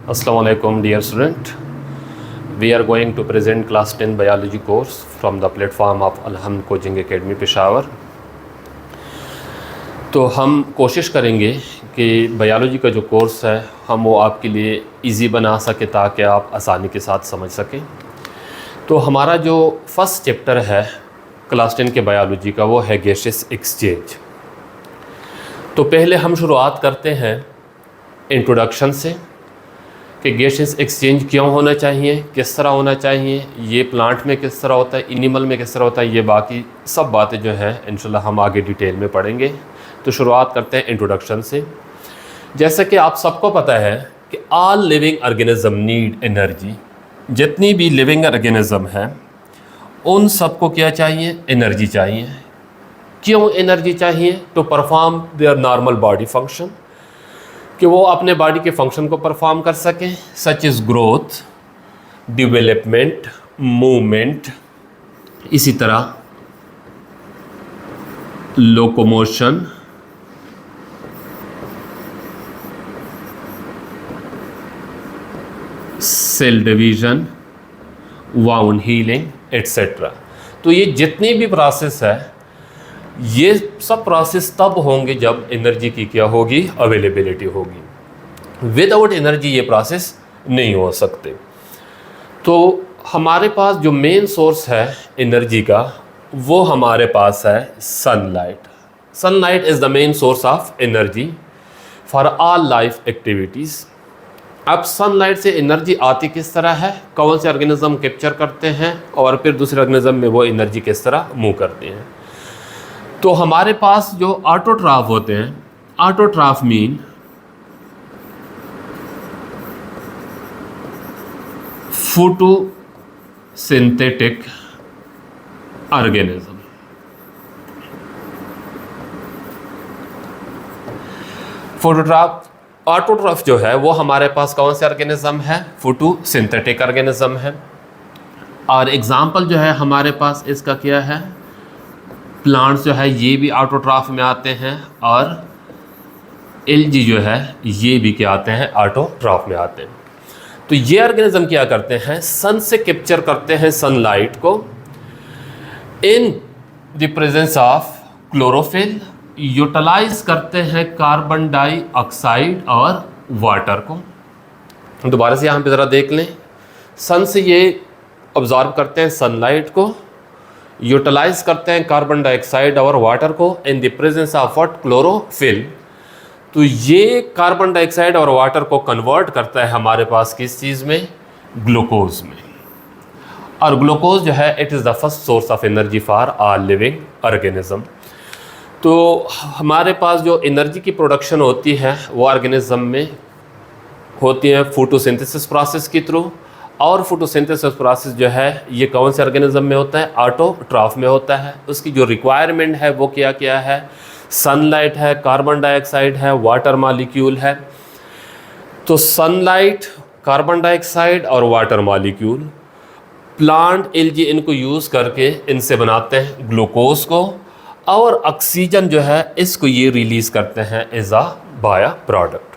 Assalamu alaikum dear student. We are going to present class 10 biology course from the platform of Alhamd Coaching Academy Peshawar. तो हम कोशिश करेंगे कि biology का जो कोर्स है हम वो आपके लिए इजी बना सके ताकि आप आसानी के साथ समझ सकें। तो हमारा जो फर्स्ट चैप्टर है क्लास 10 के बायोलॉजी का वो है गैसेस एक्सचेंज। तो पहले हम शुरुआत करते हैं इंट्रोडक्शन से कि गैसेस एक्सचेंज क्यों होना चाहिए, किस तरह होना चाहिए, ये प्लांट में किस तरह होता है, एनिमल में किस तरह होता है, ये बाकी सब बातें जो हैं इंशाल्लाह हम आगे डिटेल में पढ़ेंगे। तो शुरुआत करते हैं इंट्रोडक्शन से। जैसा कि आप सबको पता है कि all living organism need energy. जितनी भी लिविंग ऑर्गेनिज्म है उन सबको क्या चाहिए, एनर्जी चाहिए। क्यों एनर्जी चाहिए? To perform their normal body function, कि वो अपने बॉडी के फंक्शन को परफॉर्म कर सकें, such is growth, development, movement, इसी तरह locomotion, cell division, wound healing etcetera. तो ये जितनी भी प्रोसेस है ये सब प्रोसेस तब होंगे जब एनर्जी की क्या होगी, अवेलेबिलिटी होगी। विदाउट एनर्जी ये प्रोसेस नहीं हो सकते। तो हमारे पास जो मेन सोर्स है एनर्जी का वो हमारे पास है sunlight. Sunlight is the main source of energy for all life activities. अब सनलाइट से एनर्जी आती किस तरह है, कौन से ऑर्गेनिज्म कैप्चर करते हैं और फिर दूसरे ऑर्गेनिज्म में वो एनर्जी किस तरह मूव करते हैं। तो हमारे पास जो ऑटोट्रॉफ होते हैं, autotroph mean photosynthetic organism. Autotroph जो है वो हमारे पास कौन से ऑर्गेनिज्म है, फोटोसिंथेटिक ऑर्गेनिज्म है। और एग्जांपल जो है हमारे पास इसका क्या है, प्लांट्स जो है ये भी ऑटोट्रॉफ में आते हैं और एल्गी जो है ये भी क्या आते हैं, ऑटोट्रॉफ में आते हैं। तो ये ऑर्गेनिज्म क्या करते हैं, सन से कैप्चर करते हैं सनलाइट को in the presence of chlorophyll, utilize करते हैं कार्बन डाइऑक्साइड और वाटर को। दोबारा से यहाँ पे ज़रा देख लें, सन से ये ऑब्जॉर्व करते हैं सनलाइट को, यूटिलाइज करते हैं कार्बन डाइऑक्साइड और वाटर को in the presence of what, chlorophyll. तो ये कार्बन डाइऑक्साइड और वाटर को कन्वर्ट करता है हमारे पास किस चीज़ में, ग्लूकोज में। और ग्लूकोज जो है it is the first source of energy for all living organism. तो हमारे पास जो एनर्जी की प्रोडक्शन होती है वो ऑर्गेनिज्म में होती है फोटोसिंथेसिस प्रोसेस के थ्रू। और फोटोसिंथेसिस प्रोसेस जो है ये कौन से ऑर्गेनिज्म में होता है, ऑटोट्रॉफ में होता है। उसकी जो रिक्वायरमेंट है वो क्या क्या है, सनलाइट है, कार्बन डाइऑक्साइड है, वाटर मॉलिक्यूल है। तो सनलाइट, कार्बन डाइऑक्साइड और वाटर मॉलिक्यूल, प्लांट एल्गी इनको यूज़ करके इनसे बनाते हैं ग्लूकोज को, और ऑक्सीजन जो है इसको ये रिलीज़ करते हैं एज अ बाय प्रोडक्ट।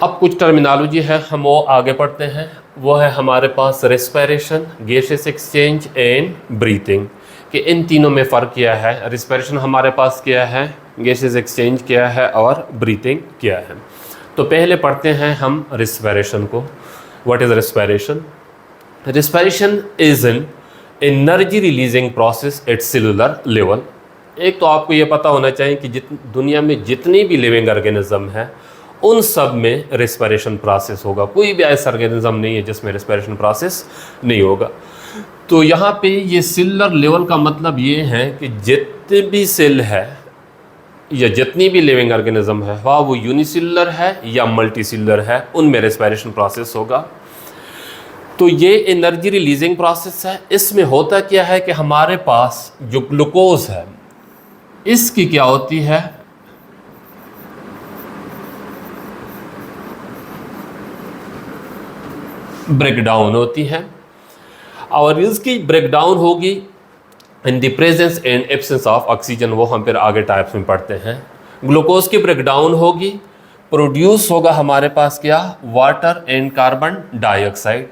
अब कुछ टर्मिनोलॉजी है हम वो आगे पढ़ते हैं। वो है हमारे पास respiration, gases exchange and breathing, कि इन तीनों में फ़र्क क्या है। रेस्पिरेशन हमारे पास क्या है, गैसेस एक्सचेंज क्या है और ब्रीथिंग क्या है। तो पहले पढ़ते हैं हम रेस्पिरेशन को। What is respiration? Respiration is an energy releasing process at cellular level. एक तो आपको ये पता होना चाहिए कि दुनिया में जितनी भी लिविंग ऑर्गेनिज्म है उन सब में रेस्पिरेशन प्रोसेस होगा। कोई भी ऐसा ऑर्गेनिज्म नहीं है जिसमें रेस्पिरेशन प्रोसेस नहीं होगा। तो यहाँ पे ये सेलुलर लेवल का मतलब ये है कि जितने भी सेल है या जितनी भी लिविंग ऑर्गेनिज्म है, वह वो यूनिसेलुलर है या मल्टीसेलुलर है, उनमें रेस्पिरेशन प्रोसेस होगा। तो ये एनर्जी रिलीजिंग प्रोसेस है। इसमें होता क्या है कि हमारे पास जो ग्लूकोज है इसकी क्या होती है, ब्रेकडाउन होती है। और इसकी ब्रेकडाउन होगी इन the presence and absence of oxygen, वो हम फिर आगे टाइप्स में पढ़ते हैं। ग्लूकोज की ब्रेकडाउन होगी, प्रोड्यूस होगा हमारे पास क्या, वाटर एंड कार्बन डाइऑक्साइड।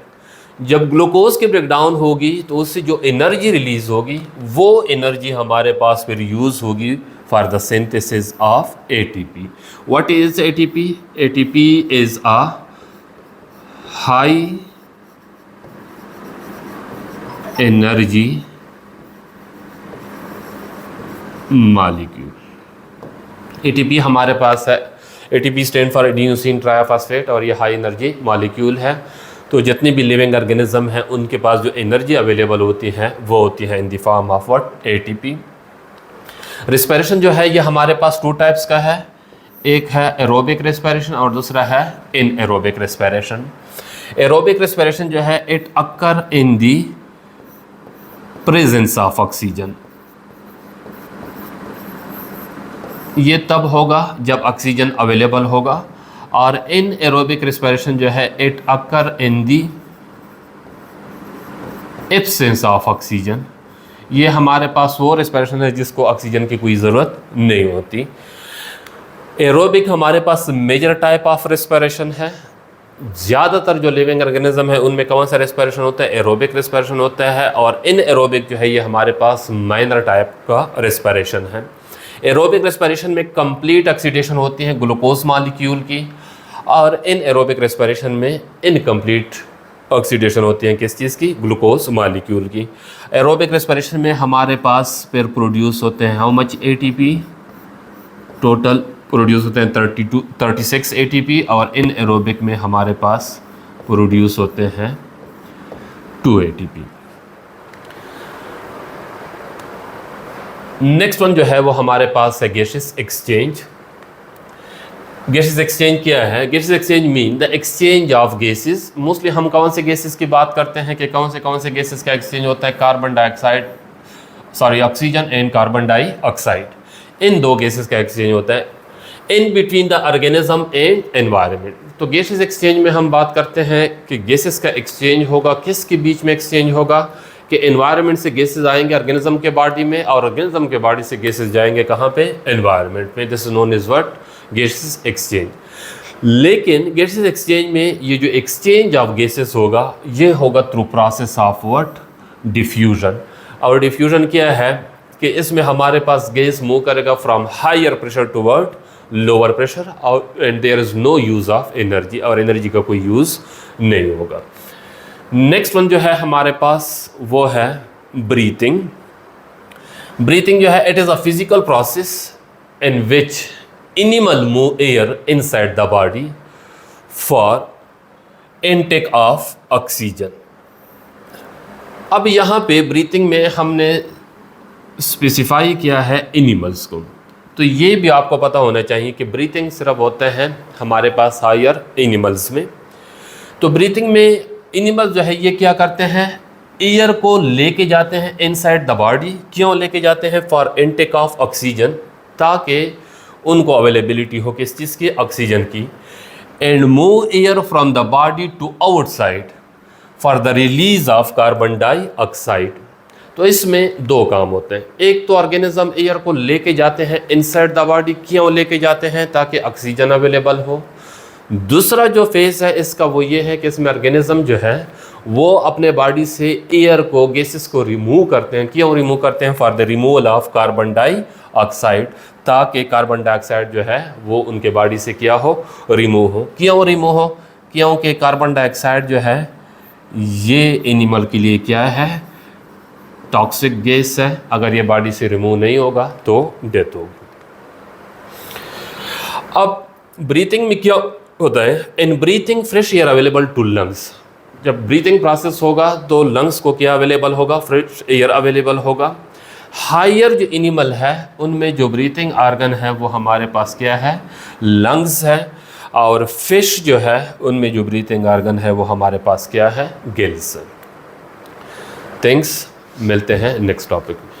जब ग्लूकोज की ब्रेकडाउन होगी तो उससे जो एनर्जी रिलीज होगी वो एनर्जी हमारे पास फिर यूज़ होगी for the synthesis of ATP. What is ATP? ATP is a high energy molecule. ATP हमारे पास है, ATP stand for adenosine triphosphate, और ये हाई एनर्जी मॉलिक्यूल है। तो जितने भी लिविंग ऑर्गेनिज्म हैं उनके पास जो एनर्जी अवेलेबल होती है वो होती है in the form of what, ATP. Respiration जो है ये हमारे पास टू टाइप्स का है, एक है एरोबिक रेस्पिरेशन और दूसरा है इनएरोबिक रेस्पिरेशन। एरोबिक रेस्पिरेशन जो है it occur in the presence of oxygen, ये तब होगा जब ऑक्सीजन अवेलेबल होगा। और इन एरोबिक रेस्पिरेशन जो है it occur in the absence of oxygen, ये हमारे पास वो रेस्पिरेशन है जिसको ऑक्सीजन की कोई ज़रूरत नहीं होती। एरोबिक हमारे पास मेजर टाइप ऑफ रेस्पिरेशन है। ज़्यादातर जो लिविंग ऑर्गेनिज्म है उनमें कौन सा रेस्पिरेशन होता है, एरोबिक रेस्पिरेशन होता है। और इन एरोबिक जो है ये हमारे पास माइनर टाइप का रेस्पिरेशन है। एरोबिक रेस्पिरेशन में कंप्लीट ऑक्सीडेशन होती है ग्लूकोज मॉलिक्यूल की, और इन एरोबिक रेस्पिरेशन में इनकम्प्लीट ऑक्सीडेशन होती है किस चीज़ की, ग्लूकोज मॉलिक्यूल की। एरोबिक रेस्पिरेशन में हमारे पास फिर प्रोड्यूस होते हैं how much ATP, total produce होते हैं 36 एटीपी, और इन एरोबिक में हमारे पास प्रोड्यूस होते हैं 2 एटीपी। नेक्स्ट वन जो है वो हमारे पास है गैसेस एक्सचेंज। गैसेस एक्सचेंज क्या है? Gases exchange mean the exchange of gases. Mostly हम कौन से गैसेस की बात करते हैं कि कौन से गैसेस का एक्सचेंज होता है, carbon dioxide, sorry oxygen and carbon dioxide. इन दो गैसेस का एक्सचेंज होता है in between the organism and environment. तो गैसेस एक्सचेंज में हम बात करते हैं कि गैसेस का एक्सचेंज होगा किसके बीच में एक्सचेंज होगा, कि एनवायरनमेंट से गैसेस आएंगे ऑर्गेनिज्म के बॉडी में, और ऑर्गेनिज्म के बॉडी से गैसेस जाएंगे कहाँ पे, एनवायरनमेंट में। This is known is what, gases exchange. लेकिन गैसेस एक्सचेंज में ये जो एक्सचेंज ऑफ गैसेस होगा ये होगा through process of what, diffusion. और डिफ्यूजन क्या है कि इसमें हमारे पास गैस मूव करेगा from higher pressure toward lower pressure, और and there is no use of energy, और एनर्जी का कोई यूज नहीं होगा। नेक्स्ट वन जो है हमारे पास वो है ब्रीथिंग। ब्रीथिंग जो है it is a physical process in which animal move air inside the body for intake of oxygen. अब यहाँ पे ब्रीथिंग में हमने स्पेसिफाई किया है एनिमल्स को, तो ये भी आपको पता होना चाहिए कि ब्रीथिंग सिर्फ होता है हमारे पास हायर एनिमल्स में। तो ब्रीथिंग में एनिमल्स जो है ये क्या करते हैं, एयर को लेके जाते हैं इनसाइड द बॉडी। क्यों लेके जाते हैं? फॉर इनटेक ऑफ ऑक्सीजन, ताकि उनको अवेलेबिलिटी हो किस चीज़ की, ऑक्सीजन की। And move air from the body to outside for the release of carbon dioxide. तो इसमें दो काम होते हैं, एक तो ऑर्गेनिज्म एयर को लेके जाते हैं इनसाइड द बॉडी। क्यों लेके जाते हैं? ताकि ऑक्सीजन अवेलेबल हो। दूसरा जो फेस है इसका वो ये है कि इसमें ऑर्गेनिज्म जो है वो अपने बॉडी से एयर को, गैसेस को रिमूव करते हैं। क्यों रिमूव करते हैं? For the removal of carbon dioxide, ताकि कार्बन डाइऑक्साइड जो है वो उनके बॉडी से क्या हो, रिमूव हो। क्यों रिमूव हो? क्योंकि कार्बन डाइऑक्साइड जो है ये एनिमल के लिए क्या है, टॉक्सिक गैस है। अगर ये बॉडी से रिमूव नहीं होगा तो डेथ होगी। अब ब्रीथिंग में क्या होता है, in breathing fresh air available to lungs. जब ब्रीथिंग प्रोसेस होगा तो लंग्स को क्या अवेलेबल होगा, फ्रेश एयर अवेलेबल होगा। हायर जो एनिमल है उनमें जो ब्रीथिंग ऑर्गन है वो हमारे पास क्या है, लंग्स है। और फिश जो है उनमें जो ब्रीथिंग ऑर्गन है वो हमारे पास क्या है, गिल्स। थैंक्स, मिलते हैं नेक्स्ट टॉपिक में।